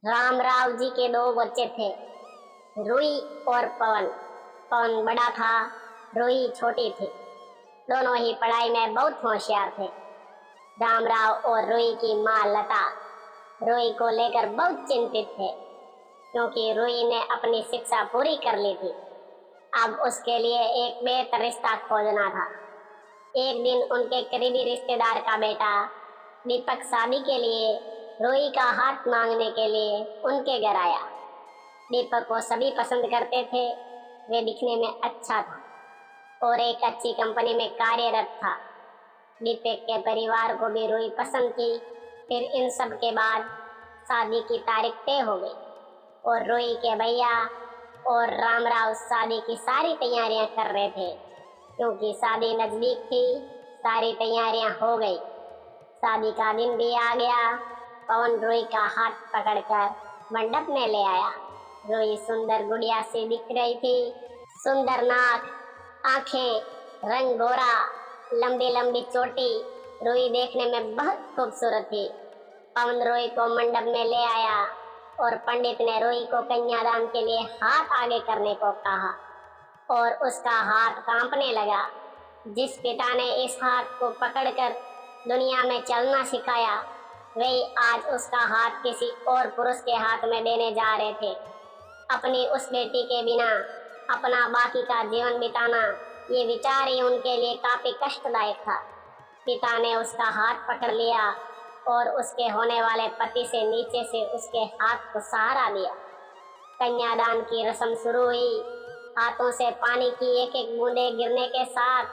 रामराव जी के दो बच्चे थे, रुई और पवन। पवन बड़ा था, रुई छोटी थी। दोनों ही पढ़ाई में बहुत होशियार थे। रामराव और रुई की माँ लता रुई को लेकर बहुत चिंतित थे, क्योंकि रुई ने अपनी शिक्षा पूरी कर ली थी। अब उसके लिए एक बेहतर रिश्ता खोजना था। एक दिन उनके करीबी रिश्तेदार का बेटा दीपक शादी के लिए रुई का हाथ मांगने के लिए उनके घर आया। दीपक को सभी पसंद करते थे। वे दिखने में अच्छा था और एक अच्छी कंपनी में कार्यरत था। दीपक के परिवार को भी रुई पसंद थी। फिर इन सब के बाद शादी की तारीख तय हो गई और रुई के भैया और रामराव शादी की सारी तैयारियां कर रहे थे। क्योंकि शादी नजदीक थी, सारी तैयारियां हो गई। शादी का दिन भी आ गया। पवन रुई का हाथ पकड़कर मंडप में ले आया। रुई सुंदर गुड़िया सी दिख रही थी। सुंदर नाक, आंखें, रंग गोरा, लंबी लंबी चोटी। रुई देखने में बहुत खूबसूरत थी। पवन रुई को मंडप में ले आया और पंडित ने रुई को कन्यादान के लिए हाथ आगे करने को कहा और उसका हाथ कांपने लगा। जिस पिता ने इस हाथ को पकड़कर दुनिया में चलना सिखाया, वही आज उसका हाथ किसी और पुरुष के हाथ में देने जा रहे थे। अपनी उस बेटी के बिना अपना बाकी का जीवन बिताना, ये विचार ही उनके लिए काफी कष्टदायक था। पिता ने उसका हाथ पकड़ लिया और उसके होने वाले पति से नीचे से उसके हाथ को सहारा दिया। कन्यादान की रस्म शुरू हुई। हाथों से पानी की एक एक बूंदे गिरने के साथ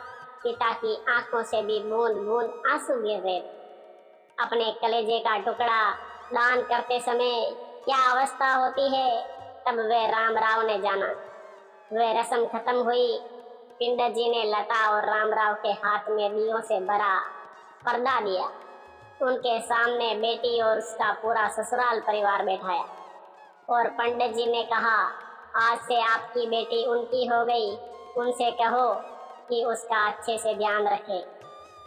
पिता की आंखों से भी बूंद बूंद आंसू गिर रहे। अपने कलेजे का टुकड़ा दान करते समय क्या अवस्था होती है, तब वे रामराव ने जाना। वे रस्म खत्म हुई। पिंडर जी ने लता और रामराव के हाथ में दियों से भरा पर्दा दिया। उनके सामने बेटी और उसका पूरा ससुराल परिवार बैठाया और पंडित जी ने कहा, आज से आपकी बेटी उनकी हो गई। उनसे कहो कि उसका अच्छे से ध्यान रखे।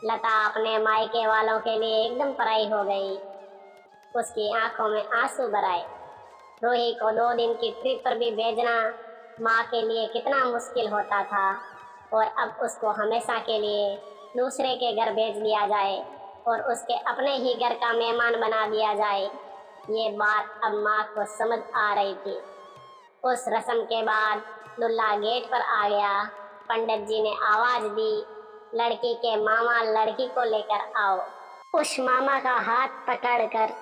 लता अपने मायके वालों के लिए एकदम पराई हो गई। उसकी आंखों में आंसू भर आए। रूही को 2 दिन की ट्रिप पर भी भेजना माँ के लिए कितना मुश्किल होता था, और अब उसको हमेशा के लिए दूसरे के घर भेज दिया जाए और उसके अपने ही घर का मेहमान बना दिया जाए। ये बात अब माँ को समझ आ रही थी। उस रस्म के बाद दूल्हा गेट पर आ गया। पंडित जी ने आवाज दी, लड़की के मामा लड़की को लेकर आओ। उस मामा का हाथ पकड़कर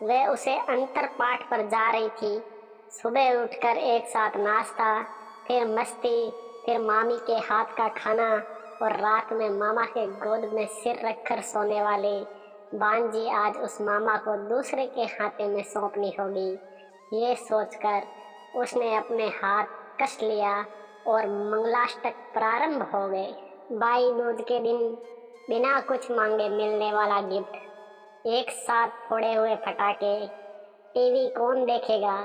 वे उसे अंतर पाठ पर जा रही थी। सुबह उठकर एक साथ नाश्ता, फिर मस्ती, फिर मामी के हाथ का खाना और रात में मामा के गोद में सिर रखकर सोने वाले बांजी आज उस मामा को दूसरे के हाथे में सौंपनी होगी। ये सोचकर उसने अपने हाथ कस लिया और मंगलाष्टक प्रारंभ हो गए। भाई दूज के दिन बिना कुछ मांगे मिलने वाला गिफ्ट, एक साथ फोड़े हुए पटाखे, टीवी कौन देखेगा,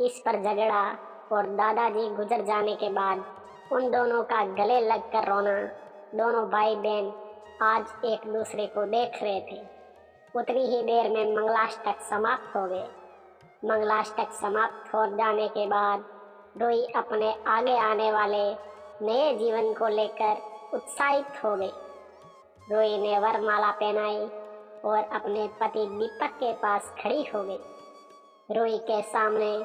इस पर झगड़ा और दादाजी गुजर जाने के बाद उन दोनों का गले लगकर रोना। दोनों भाई बहन आज एक दूसरे को देख रहे थे। उतनी ही देर में मंगलाष्टक समाप्त हो गए। मंगलाष्टक समाप्त हो जाने के बाद रूही अपने आगे आने वाले नए जीवन को लेकर उत्साहित हो गई। रूही ने वरमाला पहनाई और अपने पति दीपक के पास खड़ी हो गई। रूही के सामने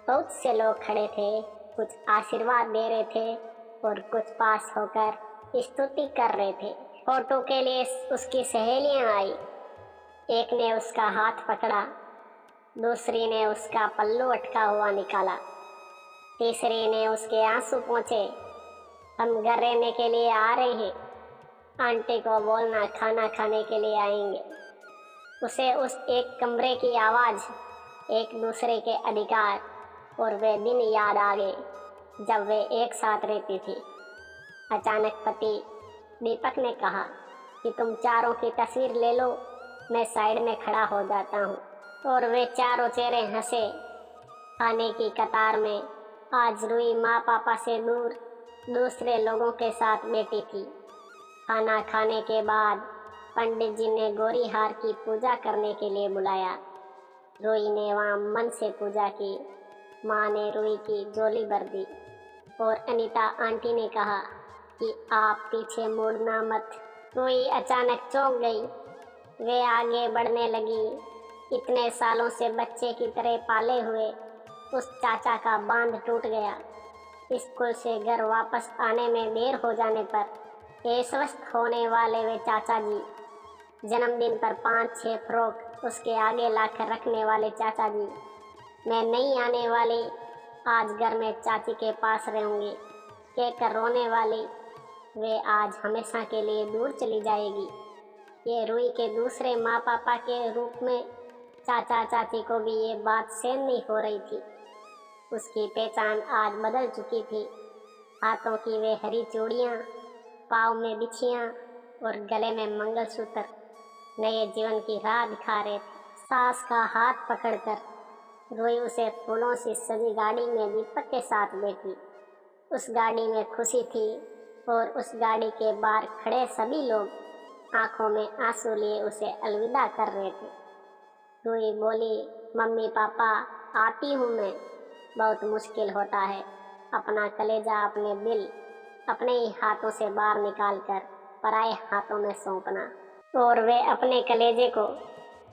बहुत से लोग खड़े थे, कुछ आशीर्वाद दे रहे थे और कुछ पास होकर स्तुति कर रहे थे। फोटो के लिए उसकी सहेलियां आई। एक ने उसका हाथ पकड़ा, दूसरी ने उसका पल्लू अटका हुआ निकाला, तीसरी ने उसके आंसू पोंछे। हम घर रहने के लिए आ रहे हैं, आंटी को बोलना खाना खाने के लिए आएंगे। उसे उस एक कमरे की आवाज़, एक दूसरे के अधिकार और वे दिन याद आ गए जब वे एक साथ रहती थी। अचानक पति दीपक ने कहा कि तुम चारों की तस्वीर ले लो, मैं साइड में खड़ा हो जाता हूँ। और वे चारों चेहरे हंसे। खाने की कतार में आज रूही माँ पापा से दूर दूसरे लोगों के साथ बैठी थी। खाना खाने के बाद पंडित जी ने गौरी हार की पूजा करने के लिए बुलाया। रुई ने वहाँ मन से पूजा की। माँ ने रुई की झोली भर दी और अनीता आंटी ने कहा कि आप पीछे मुड़ना मत। रुई अचानक चौंक गई। वे आगे बढ़ने लगी। इतने सालों से बच्चे की तरह पाले हुए उस चाचा का बांध टूट गया। स्कूल से घर वापस आने में देर हो जाने पर अस्वस्थ होने वाले वे चाचा जी, जन्मदिन पर 5-6 फ्रॉक उसके आगे लाकर रखने वाले चाचा जी, मैं नहीं आने वाली, आज घर में चाची के पास रहूँगी कहकर रोने वाली, वे आज हमेशा के लिए दूर चली जाएगी। ये रुई के दूसरे माँ पापा के रूप में चाचा चाची को भी ये बात सहन नहीं हो रही थी। उसकी पहचान आज बदल चुकी थी। हाथों की वे हरी चूड़ियाँ, पाँव में बिछियाँ और गले में मंगलसूत्र नए जीवन की राह दिखा रहे थे। सास का हाथ पकड़कर रुई उसे फूलों से सजी गाड़ी में दीपक के साथ बैठी। उस गाड़ी में खुशी थी और उस गाड़ी के बाहर खड़े सभी लोग आंखों में आंसू लिए उसे अलविदा कर रहे थे। रुई बोली, मम्मी पापा आती हूँ मैं। बहुत मुश्किल होता है अपना कलेजा, अपने दिल अपने ही हाथों से बाहर निकालकर पराए हाथों में सौंपना। और वे अपने कलेजे को,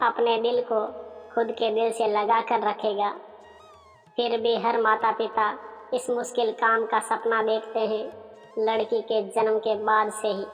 अपने दिल को खुद के दिल से लगा कर रखेगा। फिर भी हर माता पिता इस मुश्किल काम का सपना देखते हैं लड़की के जन्म के बाद से ही।